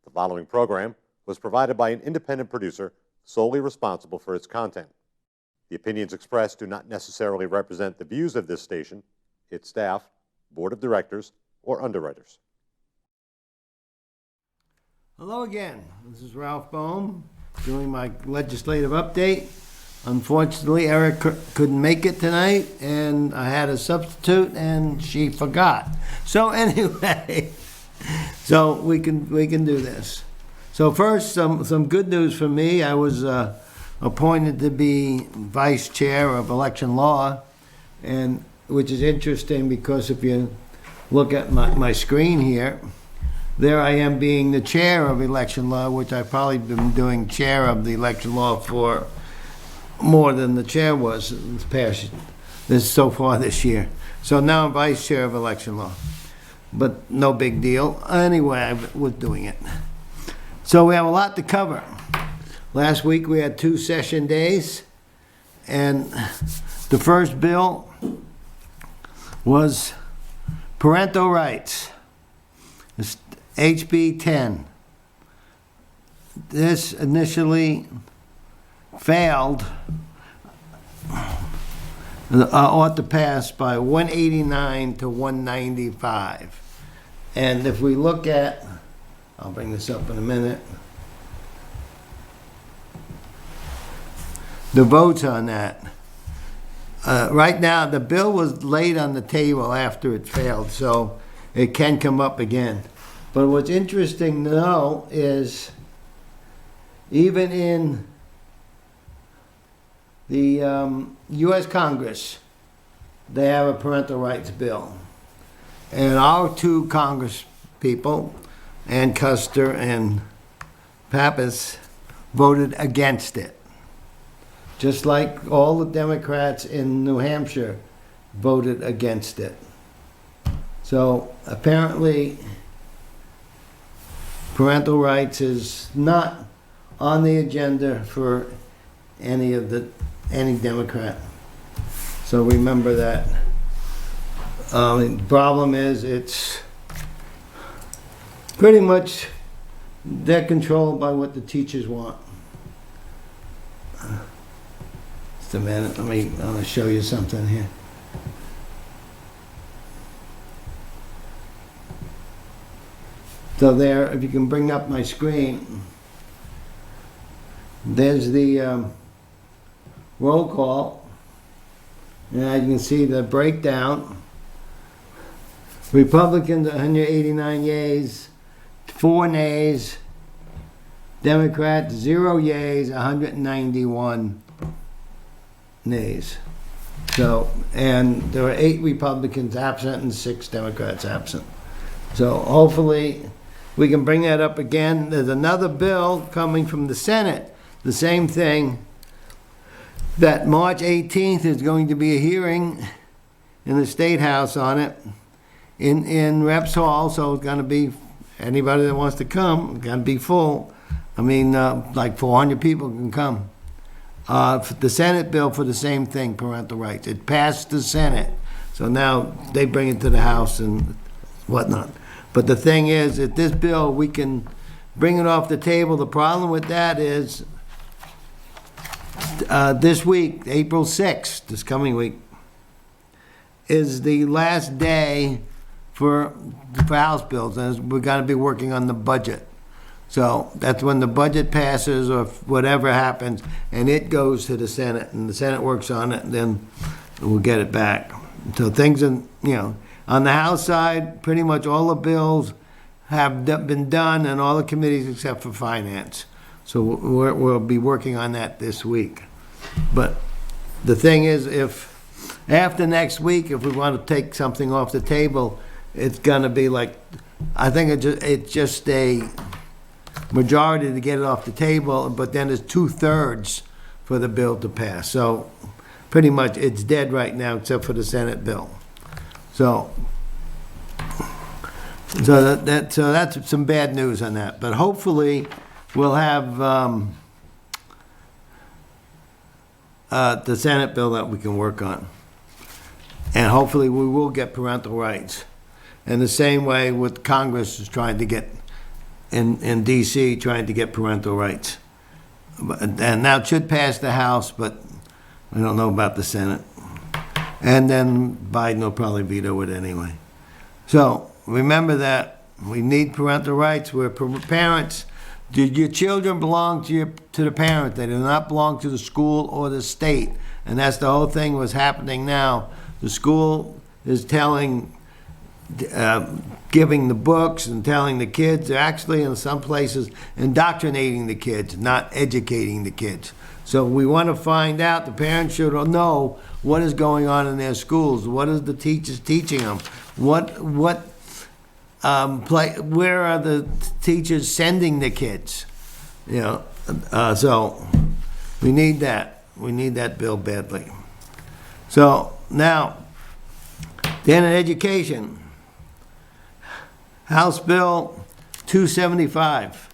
The following program was provided by an independent producer solely responsible for its content. The opinions expressed do not necessarily represent the views of this station, its staff, board of directors, or underwriters. Hello again. This is Ralph Boehm doing my legislative update. Unfortunately, Eric couldn't make it tonight, and I had a substitute, and she forgot. So anyway, so we can do this. So first, some good news for me. I was appointed to be vice chair of election law, and which is interesting because if you look at my screen here, there I am being the chair of election law, which I've probably been doing chair of the election law for more than the chair was so far this year. So now I'm vice chair of election law, but no big deal. Anyway, I was doing it. So we have a lot to cover. Last week we had 2 session days, and the first bill was parental rights. It's HB 10. This initially failed, ought to pass by 189 to 195. And if we look at, I'll bring this up in a minute, the votes on that. Right now, the bill was laid on the table after it failed, so it can come up again. But what's interesting to know is even in the U.S. Congress, they have a parental rights bill. And our 2 Congress people, Ann Custer and Pappas, voted against it. Just like all the Democrats in New Hampshire voted against it. So apparently, parental rights is not on the agenda for any Democrat. So remember that. The problem is it's pretty much they're controlled by what the teachers want. Just a minute, I want to show you something here. So there, if you can bring up my screen, there's the roll call, and as you can see the breakdown. Republicans 189 yeas, 4 nays. Democrats 0 yeas, 191 nays. So, and there were 8 Republicans absent and 6 Democrats absent. So hopefully we can bring that up again. There's another bill coming from the Senate, the same thing, that March 18th is going to be a hearing in the State House on it in Reps Hall, so it's going to be, anybody that wants to come, it's going to be full. I mean, like 400 people can come. The Senate bill for the same thing, parental rights. It passed the Senate, so now they bring it to the House and whatnot. But the thing is, that this bill, we can bring it off the table. The problem with that is this week, April 6th, this coming week, is the last day for House bills, and we're going to be working on the budget. So that's when the budget passes or whatever happens, and it goes to the Senate, and the Senate works on it, and then we'll get it back. So things, on the House side, pretty much all the bills have been done, and all the committees except for Finance. So we'll be working on that this week. But the thing is, if after next week, if we want to take something off the table, it's going to be like, I think it's just a majority to get it off the table, but then it's 2/3 for the bill to pass. So pretty much it's dead right now except for the Senate bill. So that's some bad news on that. But hopefully we'll have the Senate bill that we can work on. And hopefully we will get parental rights. And the same way with Congress is trying to get in D.C. trying to get parental rights. And now it should pass the House, but we don't know about the Senate. And then Biden will probably veto it anyway. So remember that we need parental rights. We're parents. Your children belong to the parent. They do not belong to the school or the state. And that's the whole thing what's happening now. The school is telling, giving the books and telling the kids. They're actually, in some places, indoctrinating the kids, not educating the kids. So we want to find out, the parents should know what is going on in their schools. What is the teachers teaching them? Where are the teachers sending the kids? So we need that. We need that bill badly. So now, then in education, House Bill 275.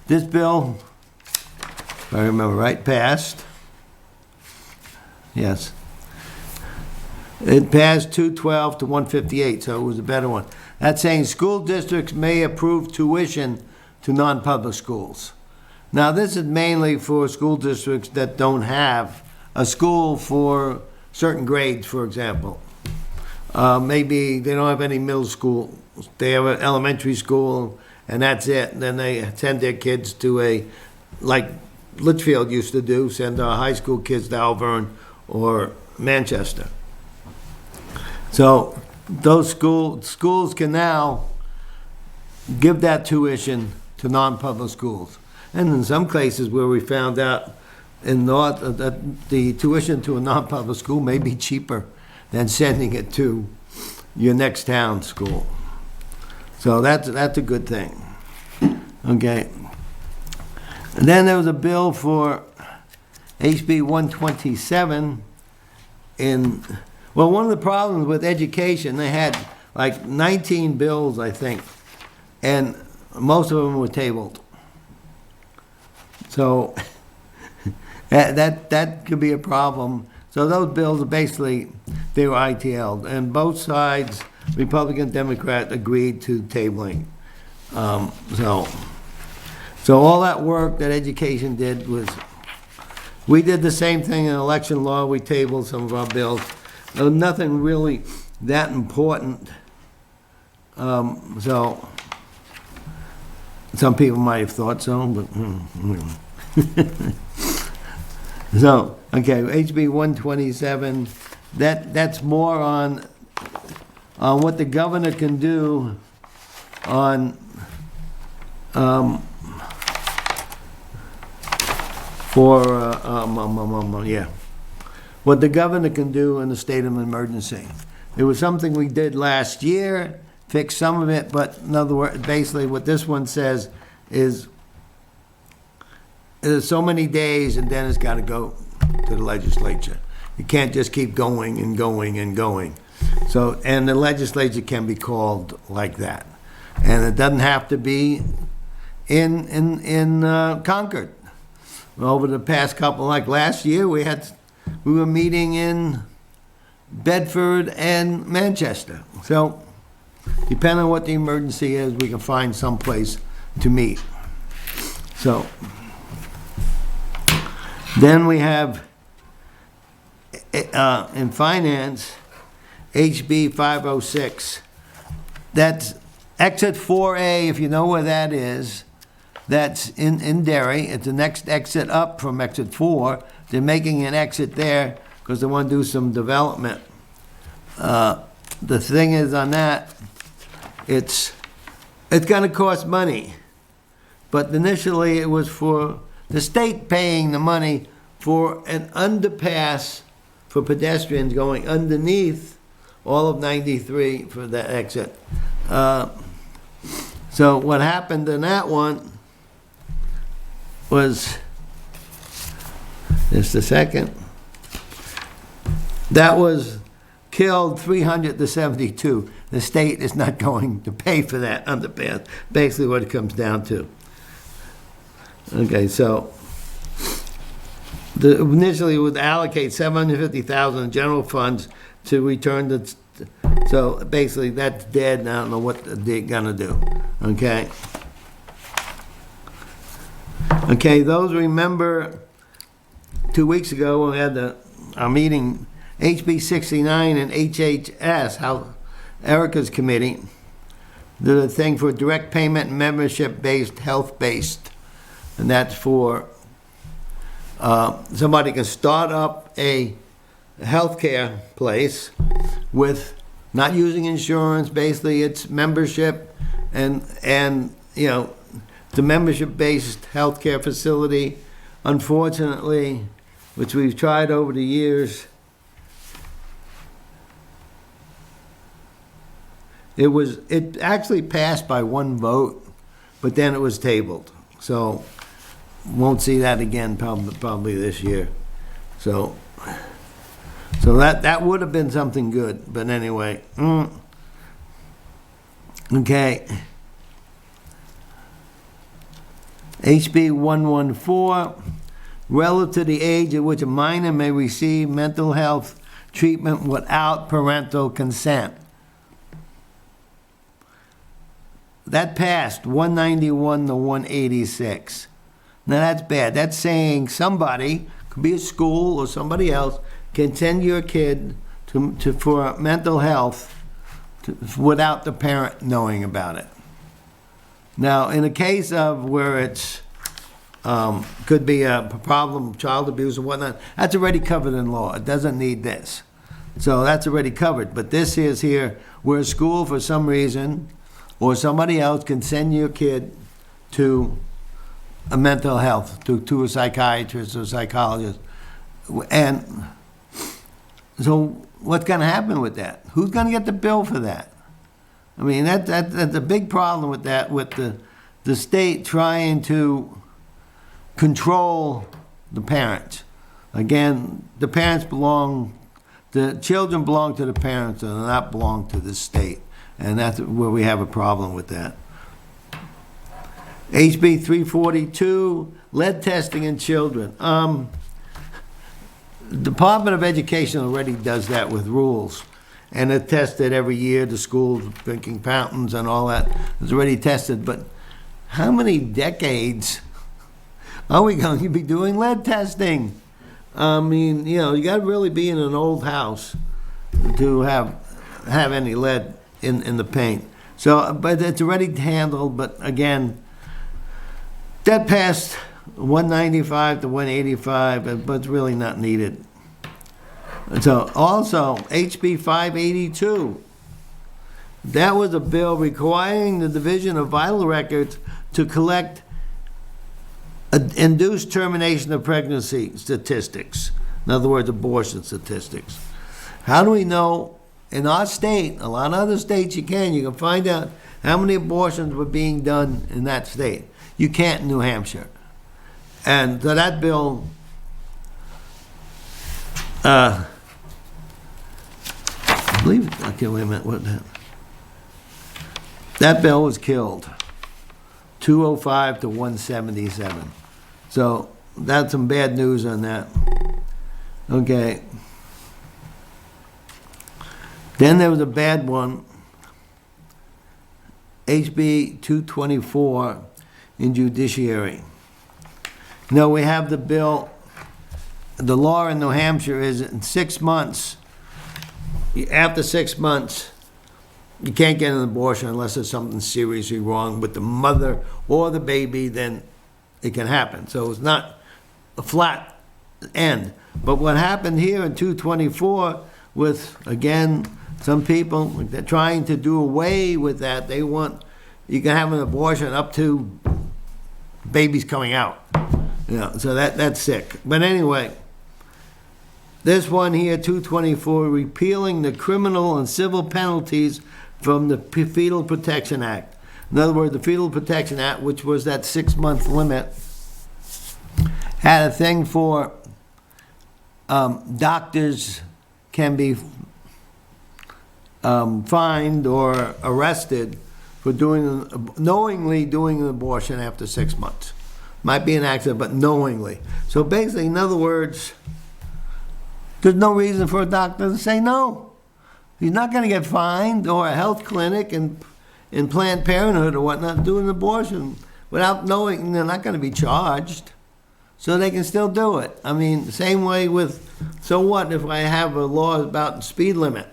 This bill, if I remember right, passed. Yes. It passed 212 to 158, so it was a better one. That's saying school districts may approve tuition to non-public schools. Now, this is mainly for school districts that don't have a school for certain grades, for example. Maybe they don't have any middle school. They have an elementary school, and that's it. And then they send their kids to like Litchfield used to do, send our high school kids to Alverne or Manchester. So those schools can now give that tuition to non-public schools. And in some cases where we found out in North that the tuition to a non-public school may be cheaper than sending it to your next town school. So that's a good thing. Okay. And then there was a bill for HB 127 one of the problems with education, they had like 19 bills, I think, and most of them were tabled. So that could be a problem. So those bills are basically, they were ITL'd, and both sides, Republican, Democrat, agreed to tabling. So all that work that education did was, we did the same thing in election law. We tabled some of our bills. Nothing really that important. So some people might have thought so, but so okay, HB 127. That's more on what the governor can do on what the governor can do in a state of emergency. It was something we did last year, fixed some of it, but in other words, basically what this one says is there's so many days and then it's got to go to the legislature. You can't just keep going and going and going. So, and the legislature can be called like that. And it doesn't have to be in Concord. Over the past couple, like last year, we were meeting in Bedford and Manchester. So, depending on what the emergency is, we can find some place to meet. So, then we have, in finance, HB 506. That's exit 4A, if you know where that is. That's in Derry. It's the next exit up from exit 4. They're making an exit there because they want to do some development. The thing is on that, it's going to cost money. But initially it was for the state paying the money for an underpass for pedestrians going underneath all of 93 for that exit. So what happened in that one was, just a second, that was killed 300 to 72. The state is not going to pay for that underpass, basically what it comes down to. Okay, so initially it would allocate $750,000 in general funds to return the, so basically that's dead, and I don't know what they're gonna do, okay? Okay, those remember 2 weeks ago we had our meeting, HB 69 and HHS, Erica's committee, did a thing for direct payment, membership-based, health-based. And that's for somebody can start up a healthcare place with not using insurance. Basically, it's membership and you know, the membership-based healthcare facility. Unfortunately, which we've tried over the years, it actually passed by one vote, but then it was tabled. So won't see that again probably this year. So that would have been something good, but anyway. Okay. HB 114, relative to the age at which a minor may receive mental health treatment without parental consent. That passed 191 to 186. Now that's bad. That's saying somebody, could be a school or somebody else, can send your kid for mental health without the parent knowing about it. Now, in a case of where it's could be a problem, child abuse or whatnot, that's already covered in law. It doesn't need this. So that's already covered. But this is here where a school, for some reason, or somebody else can send your kid to a mental health, to a psychiatrist or psychologist. And so what's going to happen with that? Who's going to get the bill for that? I mean, that's a big problem with that, with the state trying to control the parents. Again, the children belong to the parents and not belong to the state. And that's where we have a problem with that. HB 342, lead testing in children. Department of Education already does that with rules. And it tested every year, the schools, drinking fountains and all that is already tested. But how many decades are we going to be doing lead testing? I mean, you know, you got to really be in an old house to have any lead in the paint. So, but it's already handled. But again, that passed 195 to 185, but it's really not needed. So also, HB 582, that was a bill requiring the Division of Vital Records to collect induced termination of pregnancy statistics. In other words, abortion statistics. How do we know? In our state, a lot of other states you can find out how many abortions were being done in that state. You can't in New Hampshire. And so that bill, I believe, okay, wait a minute, what that? That bill was killed, 205 to 177. So that's some bad news on that. Okay. Then there was a bad one, HB 224 in judiciary. Now we have the bill, the law in New Hampshire is in 6 months, after 6 months, you can't get an abortion unless there's something seriously wrong with the mother or the baby, then it can happen. So it's not a flat end. But what happened here in 224 with, again, some people, they're trying to do away with that. They want, you can have an abortion up to babies coming out. You know, so that's sick. But anyway, this one here, 224, repealing the criminal and civil penalties from the Fetal Protection Act. In other words, the Fetal Protection Act, which was that 6-month limit, had a thing for doctors can be fined or arrested for knowingly doing an abortion after 6 months. Might be an accident, but knowingly. So basically, in other words, there's no reason for a doctor to say no. He's not going to get fined, or a health clinic in Planned Parenthood or whatnot do an abortion without knowing they're not gonna be charged. So they can still do it. I mean, same way with, so what if I have a law about speed limit?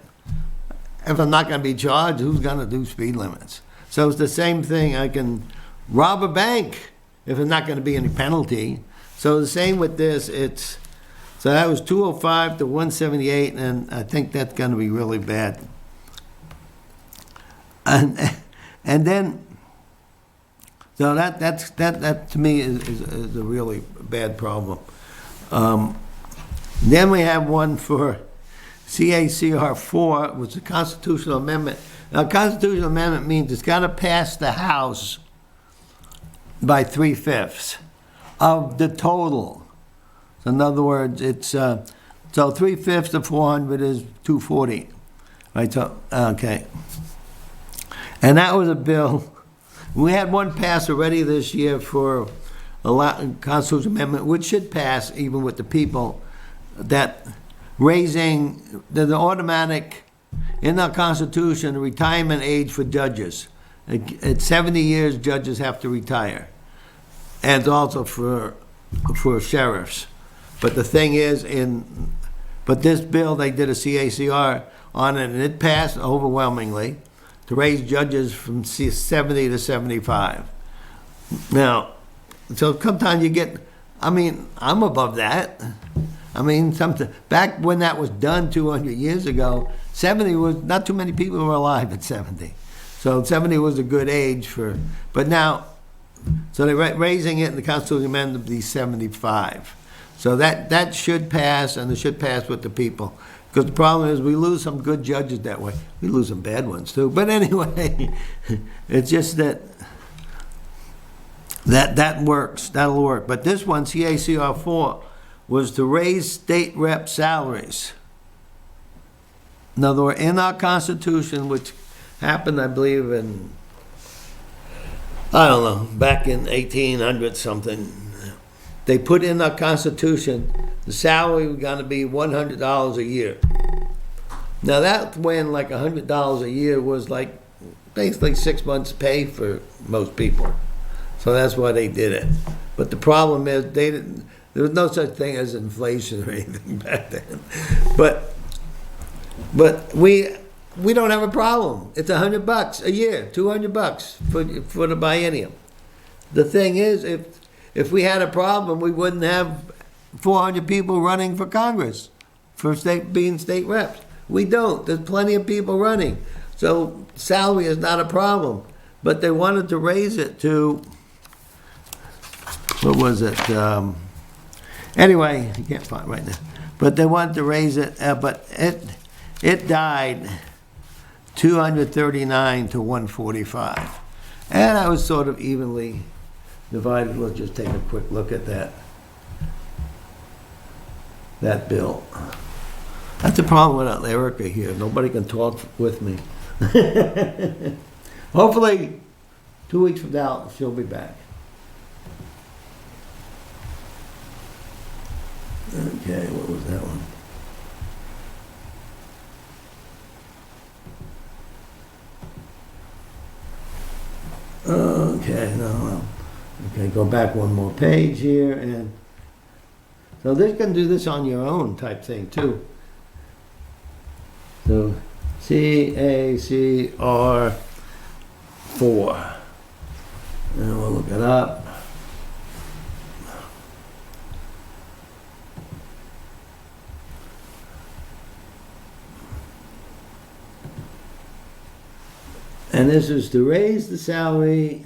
If I'm not gonna be charged, who's gonna do speed limits? So it's the same thing, I can rob a bank if there's not gonna be any penalty. So the same with this, so that was 205 to 178, and I think that's gonna be really bad. And then, so that to me is a really bad problem. Then we have one for CACR 4, which is a constitutional amendment. Now, constitutional amendment means it's got to pass the House by 3/5 of the total. So in other words, it's so 3/5 of 400 is 240. Right? So okay, and that was a bill. We had one pass already this year for a constitutional amendment, which should pass even with the people, that raising the automatic, in our Constitution, the retirement age for judges. At 70 years, judges have to retire. And also for sheriffs. But the thing is, but this bill, they did a CACR on it, and it passed overwhelmingly to raise judges from 70 to 75. Now, so sometimes you get, I mean, I'm above that. I mean, back when that was done 200 years ago, 70 was, not too many people were alive at 70. So 70 was a good age but now, so they're raising it in the Constitutional Amendment to be 75. So that should pass, and it should pass with the people. Because the problem is we lose some good judges that way. We lose some bad ones too. But anyway, it's just that works. That'll work. But this one, CACR 4, was to raise state rep salaries. In other words, in our Constitution, which happened, I believe, in, I don't know, back in 1800 something, they put in our Constitution the salary was going to be $100 a year. Now that's when like $100 a year was like basically 6 months' pay for most people. So that's why they did it. But the problem is there was no such thing as inflation or anything back then. But we don't have a problem. It's $100 a year, $200 for the biennium. The thing is, if we had a problem, we wouldn't have 400 people running for Congress, being state reps. We don't. There's plenty of people running. So salary is not a problem. But they wanted to raise it to, what was it? Anyway, I can't find it right now. But they wanted to raise it, but it died 239 to 145. And I was sort of evenly divided. Let's just take a quick look at that bill. That's the problem without Erica here. Nobody can talk with me. Hopefully, 2 weeks from now, she'll be back. Okay, what was that one? Okay, no. Okay, go back one more page here, and so this can do this on your own type thing too. So CACR 4, and we'll look it up. And this is to raise the salary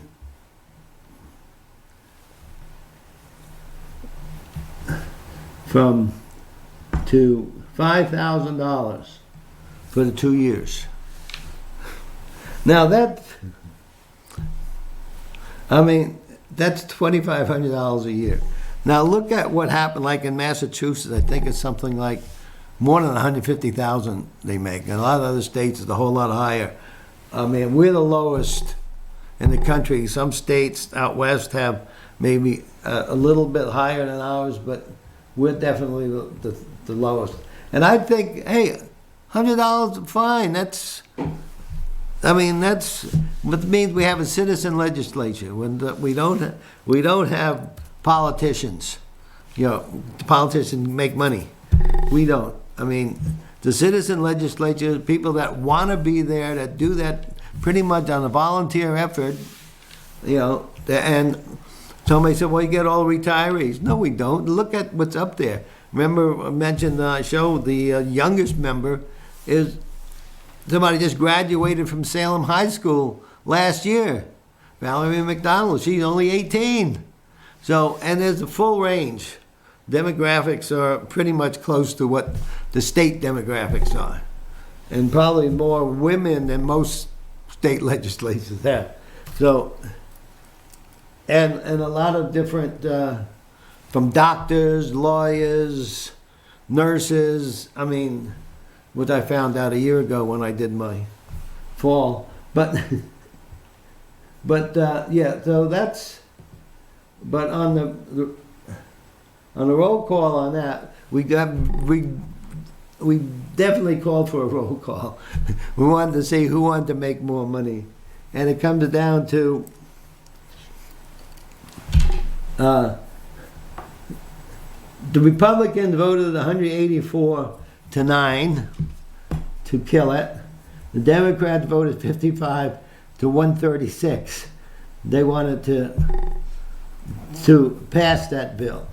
to $5,000 for the 2 years. Now that's $2,500 a year. Now look at what happened, like in Massachusetts. I think it's something like more than $150,000 they make. In a lot of other states, it's a whole lot higher. I mean, we're the lowest in the country. Some states out west have maybe a little bit higher than ours, but we're definitely the lowest. And I think, hey, $100, fine. I mean, that's what means we have a citizen legislature. We don't have politicians. You know, the politicians make money. We don't. I mean, the citizen legislature, people that want to be there, that do that pretty much on a volunteer effort, you know, and somebody said, well, you get all retirees. No, we don't. Look at what's up there. Remember, I mentioned the show, the youngest member is somebody just graduated from Salem High School last year. Valerie McDonald, she's only 18. So, and there's a full range. Demographics are pretty much close to what the state demographics are. And probably more women than most state legislatures have. So, and a lot of different, from doctors, lawyers, nurses, I mean, which I found out a year ago when I did my fall. But, yeah, so that's, but on the roll call on that, we definitely called for a roll call. We wanted to see who wanted to make more money. And it comes down to the Republicans voted 184-9 to kill it. The Democrats voted 55-136. They wanted to pass that bill.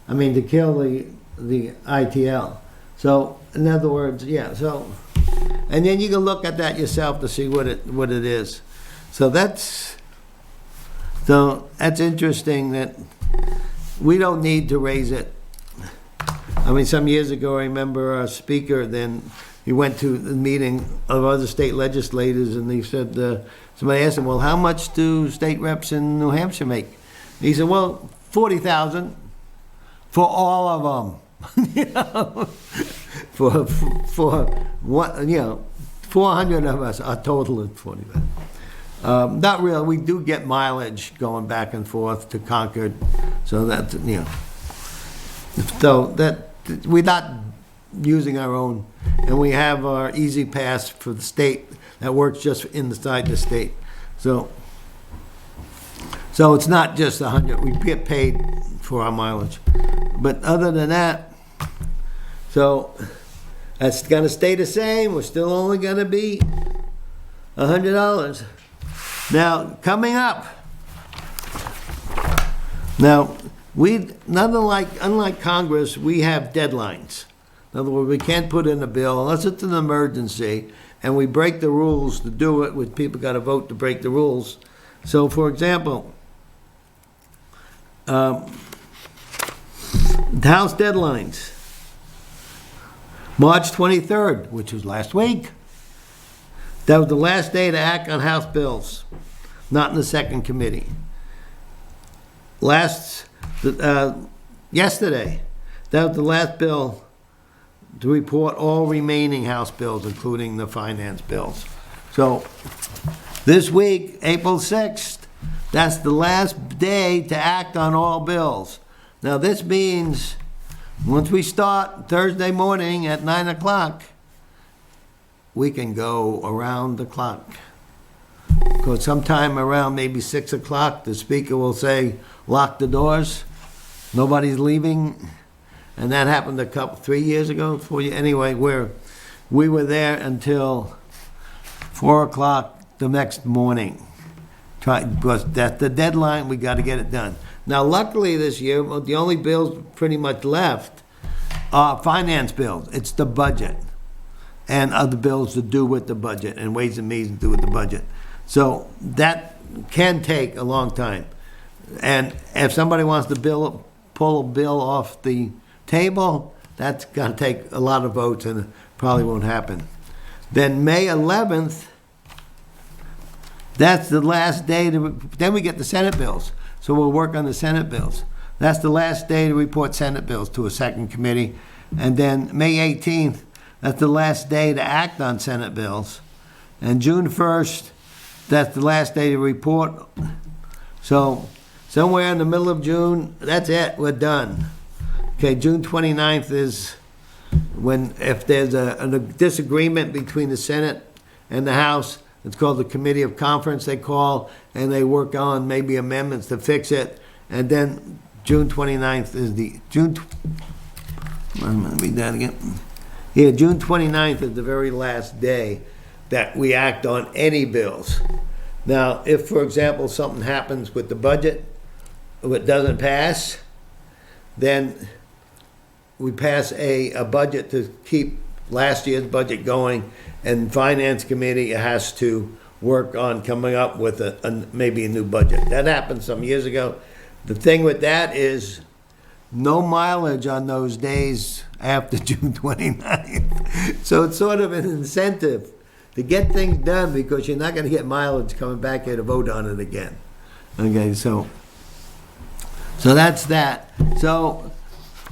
I mean, to kill the ITL. So, in other words, yeah, so, and then you can look at that yourself to see what it is. So that's interesting that we don't need to raise it. I mean, some years ago, I remember our speaker, then he went to the meeting of other state legislators, and he said, somebody asked him, well, how much do state reps in New Hampshire make? He said, well, 40,000 for all of them. You know, for what, you know, 400 of us, our total is 40,000. Not really. We do get mileage going back and forth to Concord, so that, you know, so that we're not using our own, and we have our easy pass for the state that works just inside the state. So it's not just 100. We get paid for our mileage, but other than that, so that's going to stay the same. We're still only going to be $100. Now, coming up. Now, unlike Congress, we have deadlines. In other words, we can't put in a bill unless it's an emergency, and we break the rules to do it, with people got to vote to break the rules. So, for example, the House deadlines. March 23rd, which was last week. That was the last day to act on House bills, not in the second committee. Yesterday, that was the last bill to report all remaining House bills, including the finance bills. So this week, April 6th, that's the last day to act on all bills. Now this means once we start Thursday morning at 9 o'clock, we can go around the clock. Because sometime around maybe 6 o'clock, the speaker will say, lock the doors, nobody's leaving. And that happened 3 years ago, 4 years, anyway, where we were there until 4 o'clock the next morning. Because that's the deadline, we got to get it done. Now, luckily this year, the only bills pretty much left are finance bills. It's the budget and other bills to do with the budget, and Ways and Means to do with the budget. So that can take a long time. And if somebody wants to pull a bill off the table, that's going to take a lot of votes, and it probably won't happen. Then May 11th, that's the last day then we get the Senate bills. So we'll work on the Senate bills. That's the last day to report Senate bills to a second committee. And then May 18th, that's the last day to act on Senate bills. And June 1st, that's the last day to report. So somewhere in the middle of June, that's it, we're done. Okay, June 29th is when, if there's a disagreement between the Senate and the House, It's called the Committee of Conference, they call, and they work on maybe amendments to fix it. And then June 29th is the, let me read that again. Yeah, June 29th is the very last day that we act on any bills. Now, if, for example, something happens with the budget, if it doesn't pass, then we pass a budget to keep last year's budget going, and Finance Committee has to work on coming up with maybe a new budget. That happened some years ago. The thing with that is no mileage on those days after June 29th. So it's sort of an incentive to get things done because you're not going to get mileage coming back here to vote on it again. Okay, so that's that. So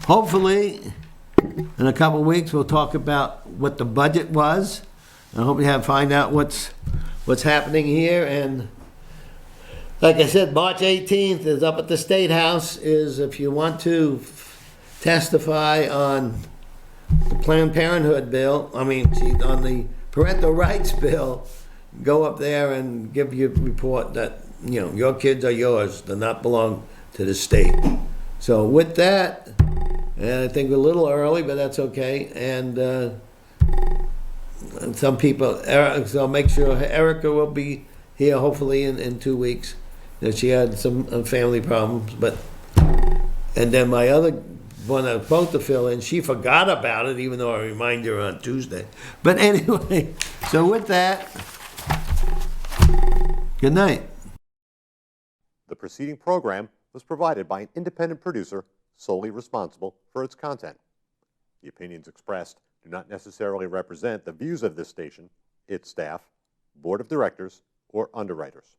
hopefully in a couple of weeks we'll talk about what the budget was. I hope you find out what's happening here. And like I said, March 18th is up at the State House. Is if you want to testify on the Planned Parenthood bill, on the parental rights bill, go up there and give your report that, your kids are yours, they not belong to the state. So with that, and I think we're a little early, but that's okay. And some people, so make sure Erica will be here hopefully in 2 weeks. That she had some family problems, and then my other one I was supposed to fill in, she forgot about it, even though I reminded her on Tuesday. But anyway, so with that, good night. The preceding program was provided by an independent producer solely responsible for its content. The opinions expressed do not necessarily represent the views of this station, its staff, board of directors, or underwriters.